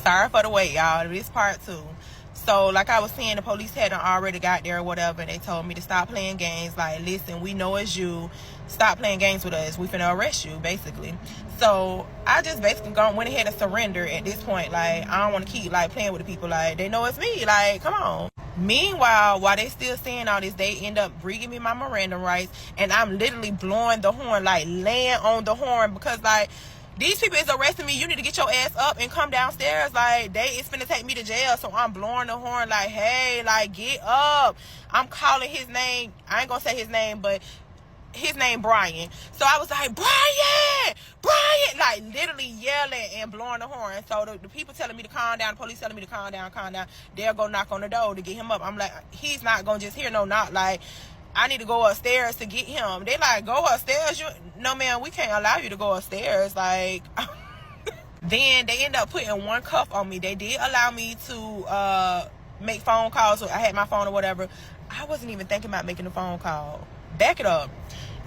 Sorry for the wait, y'all. This part 2. So, like I was saying, the police hadn't already got there or whatever, and they told me to stop playing games. Like, listen, we know it's you. Stop playing games with us. We finna arrest you, basically. So, I just basically went ahead and surrender at this point. Like, I don't want to keep, like, playing with the people. Like, they know it's me. Like, come on. Meanwhile, while they still saying all this, they end up bringing me my Miranda rights, and I'm literally blowing the horn, like, laying on the horn, because, like, these people is arresting me. You need to get your ass up and come downstairs. Like, they is finna take me to jail. So I'm blowing the horn like, hey, like, get up. I'm calling his name. I ain't gonna say his name, but his name Brian. So I was like, Brian, like literally yelling and blowing the horn. So the people telling me to calm down, the police telling me to calm down. They'll go knock on the door to get him up. I'm like, he's not gonna just hear no knock. Like, I need to go upstairs to get him. They like, go upstairs. No, man, we can't allow you to go upstairs. Like, then they end up putting one cuff on me. They did allow me to make phone calls. So I had my phone or whatever. I wasn't even thinking about making a phone call. Back it up.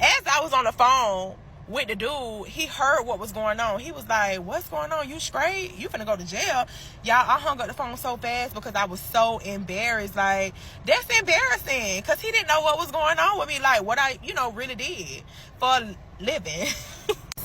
As I was on the phone with the dude, he heard what was going on. He was like, what's going on? You straight? You finna go to jail? Y'all, I hung up the phone so fast because I was so embarrassed. Like, that's embarrassing because he didn't know what was going on with me. Like, what I, really did for a living.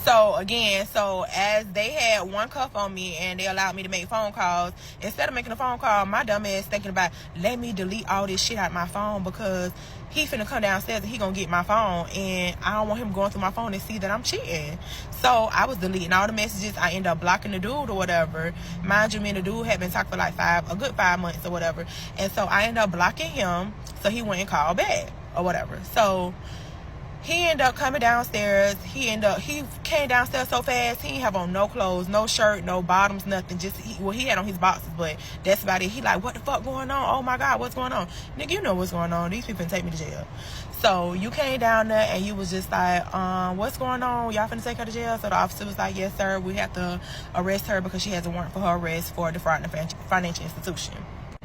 So, again, as they had one cuff on me and they allowed me to make phone calls, instead of making a phone call, my dumb ass thinking about, let me delete all this shit out my phone because he finna come downstairs and he gonna get my phone and I don't want him going through my phone and see that I'm cheating. So, I was deleting all the messages. I ended up blocking the dude or whatever. Mind you, me and the dude had been talking for like a good 5 months or whatever. And so, I ended up blocking him so he wouldn't call back or whatever. So, he ended up coming downstairs. He came downstairs so fast. He didn't have on no clothes, no shirt, no bottoms, nothing. He had on his boxes, but that's about it. He like, what the fuck going on? Oh my God, what's going on? Nigga, you know what's going on. These people can take me to jail. So you came down there and you was just like, what's going on? Y'all finna take her to jail? So the officer was like, yes, sir. We have to arrest her because she has a warrant for her arrest for defrauding a financial institution.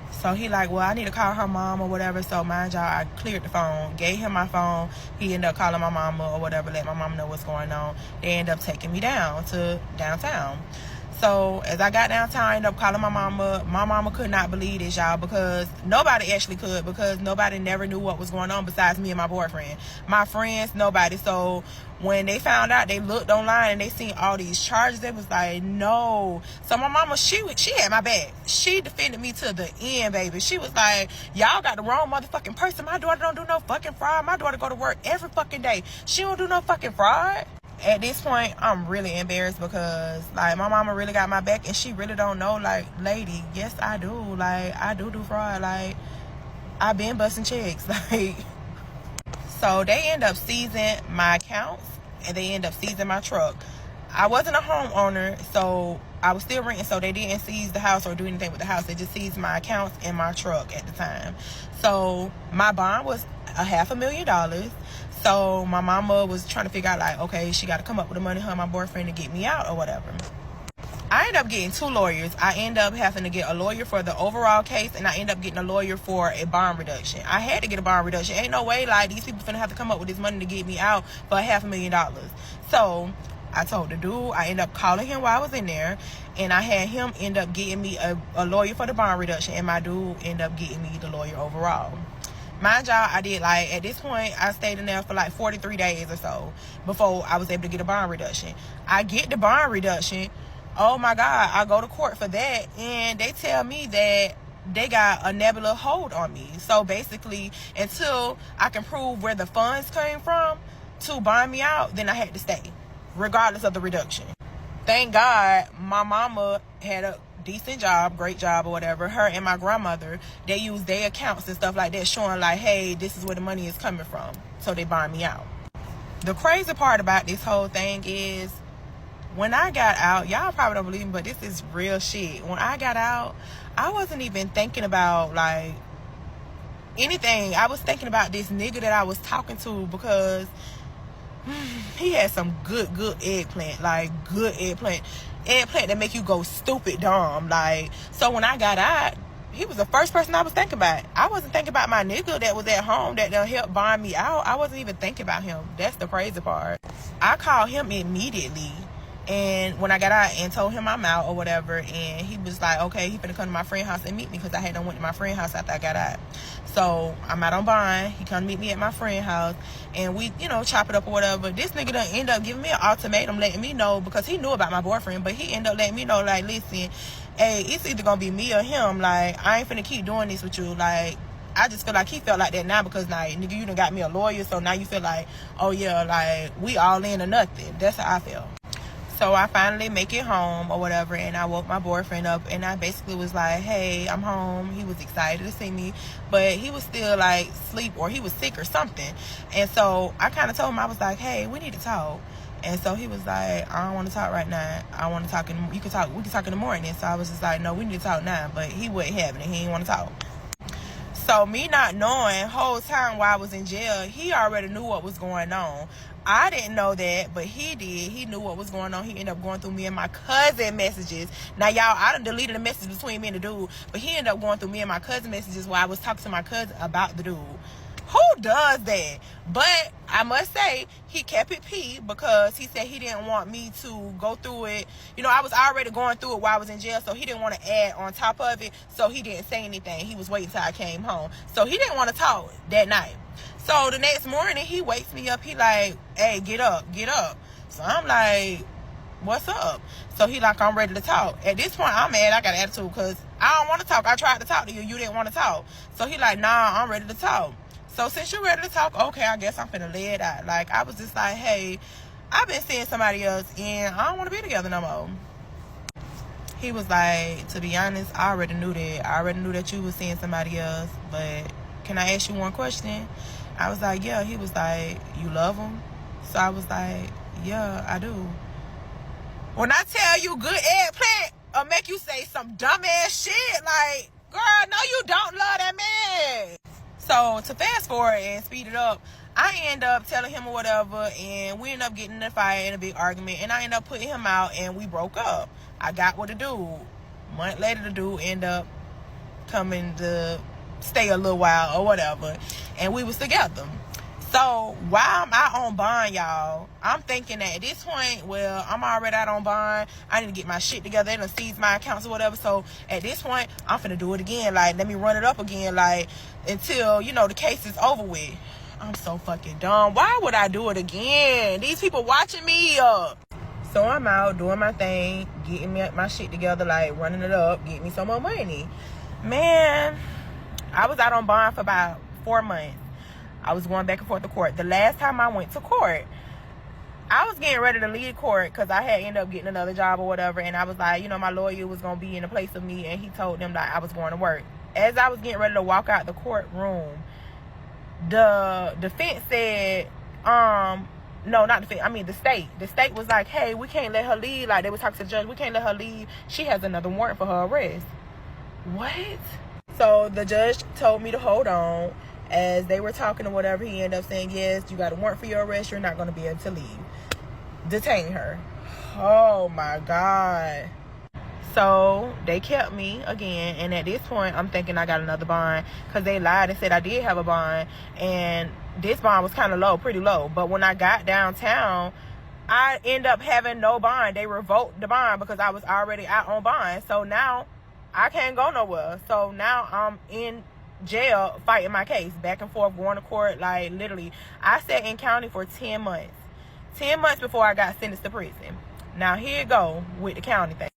So he like, well, I need to call her mom or whatever. So mind y'all, I cleared the phone, gave him my phone. He ended up calling my mama or whatever, let my mama know what's going on. They ended up taking me down to downtown. So as I got downtown, I ended up calling my mama. My mama could not believe this, y'all, because nobody actually could, because nobody never knew what was going on besides me and my boyfriend. My friends, nobody. So when they found out, they looked online and they seen all these charges. They was like, no. So my mama, she had my back. She defended me to the end, baby. She was like, y'all got the wrong motherfucking person. My daughter don't do no fucking fraud. My daughter go to work every fucking day. She don't do no fucking fraud. At this point, I'm really embarrassed because, like, my mama really got my back and she really don't know, like, lady, yes, I do. Like, I do fraud. Like, I been busting checks. Like, so they end up seizing my accounts and they end up seizing my truck. I wasn't a homeowner, so I was still renting, so they didn't seize the house or do anything with the house. They just seized my accounts and my truck at the time. So my bond was $500,000. So my mama was trying to figure out, like, okay, she got to come up with the money, her and my boyfriend, to get me out or whatever. I ended up getting 2 lawyers. I ended up having to get a lawyer for the overall case, and I ended up getting a lawyer for a bond reduction. I had to get a bond reduction. Ain't no way, like, these people finna have to come up with this money to get me out for $500,000. So I told the dude, I ended up calling him while I was in there, and I had him end up getting me a lawyer for the bond reduction, and my dude ended up getting me the lawyer overall. Mind y'all, I did, like, at this point, I stayed in there for like 43 days or so before I was able to get a bond reduction. I get the bond reduction. Oh my God, I go to court for that, and they tell me that they got a nebula hold on me. So basically, until I can prove where the funds came from to bond me out, then I had to stay, regardless of the reduction. Thank God my mama had a decent job, great job or whatever. Her and my grandmother, they use their accounts and stuff like that, showing like, hey, this is where the money is coming from. So they bond me out. The crazy part about this whole thing is, when I got out, y'all probably don't believe me, but this is real shit. When I got out, I wasn't even thinking about, like, anything. I was thinking about this nigga that I was talking to, because he had some good eggplant. Like, good eggplant that make you go stupid dumb. Like, so when I got out, he was the first person I was thinking about. I wasn't thinking about my nigga that was at home that done helped bond me out. I wasn't even thinking about him. That's the crazy part. I called him immediately And when I got out and told him I'm out or whatever, and he was like, okay, he finna come to my friend's house and meet me, because I had done went to my friend's house after I got out. So I'm out on bond. He come meet me at my friend's house, and we, you know, chop it up or whatever. This nigga done end up giving me an ultimatum, letting me know, because he knew about my boyfriend, but he ended up letting me know, like, listen, hey, it's either gonna be me or him. Like, I ain't finna keep doing this with you. Like, I just feel like he felt like that now, because, like, nigga, you done got me a lawyer, so now you feel like, oh yeah, like, we all in or nothing. That's how I feel. So I finally make it home or whatever, and I woke my boyfriend up, and I basically was like, hey, I'm home. He was excited to see me, but he was still like asleep, or he was sick or something. And so I kind of told him, I was like, hey, we need to talk. And so he was like, I don't want to talk right now. I want to talk we can talk in the morning. So I was just like, no, we need to talk now. But he wasn't having it. He didn't want to talk. So me not knowing, whole time while I was in jail, he already knew what was going on. I didn't know that, but he did. He knew what was going on. He ended up going through me and my cousin messages. Now, y'all, I done deleted the message between me and the dude, but he ended up going through me and my cousin messages while I was talking to my cousin about the dude. Who does that? But I must say, he kept it P, because he said he didn't want me to go through it. You know, I was already going through it while I was in jail, so he didn't want to add on top of it, so he didn't say anything. He was waiting till I came home. So he didn't want to talk that night. So the next morning, he wakes me up. He like, hey, get up, get up. So I'm like, what's up? So he like, I'm ready to talk. At this point, I'm mad. I got an attitude, because I don't want to talk. I tried to talk to you. You didn't want to talk. So he like, nah, I'm ready to talk. So since you're ready to talk, okay, I guess I'm finna lay it out. Like, I was just like, hey, I've been seeing somebody else, and I don't want to be together no more. He was like, to be honest, I already knew that. I already knew that you was seeing somebody else, but can I ask you one question? I was like, yeah. He was like, you love him? So I was like, yeah, I do. When I tell you good eggplant or make you say some dumbass shit, like, girl, no, you don't love that man. So to fast forward and speed it up, I end up telling him or whatever, and we end up getting in a fight and a big argument, and I end up putting him out, and we broke up. I got with the dude. A month later, the dude end up coming to stay a little while or whatever, and we was together. So while I'm out on bond, y'all, I'm thinking that at this point, well, I'm already out on bond. I need to get my shit together. They done seize my accounts or whatever. So at this point, I'm finna do it again. Like, let me run it up again, like, until, you know, the case is over with. I'm so fucking dumb. Why would I do it again? These people watching me. So I'm out doing my thing, getting my shit together, like running it up, getting me some more money. Man, I was out on bond for about 4 months. I was going back and forth to court. The last time I went to court, I was getting ready to leave court, because I had ended up getting another job or whatever, and I was like, you know, my lawyer was going to be in the place of me, and he told them that I was going to work. As I was getting ready to walk out the courtroom, the defense said, no, not the defense, I mean the state. The state was like, hey, we can't let her leave. Like, they were talking to the judge, we can't let her leave. She has another warrant for her arrest. What? So the judge told me to hold on. As they were talking or whatever, he ended up saying, yes, you got a warrant for your arrest. You're not going to be able to leave. Detain her. Oh, my God. So they kept me again. And at this point, I'm thinking I got another bond, because they lied and said I did have a bond. And this bond was kind of low, pretty low. But when I got downtown, I end up having no bond. They revoked the bond because I was already out on bond. So now I can't go nowhere. So now I'm in jail fighting my case, back and forth, going to court. Like, literally, I sat in county for 10 months 10 months before I got sentenced to prison. Now here you go with the county thing.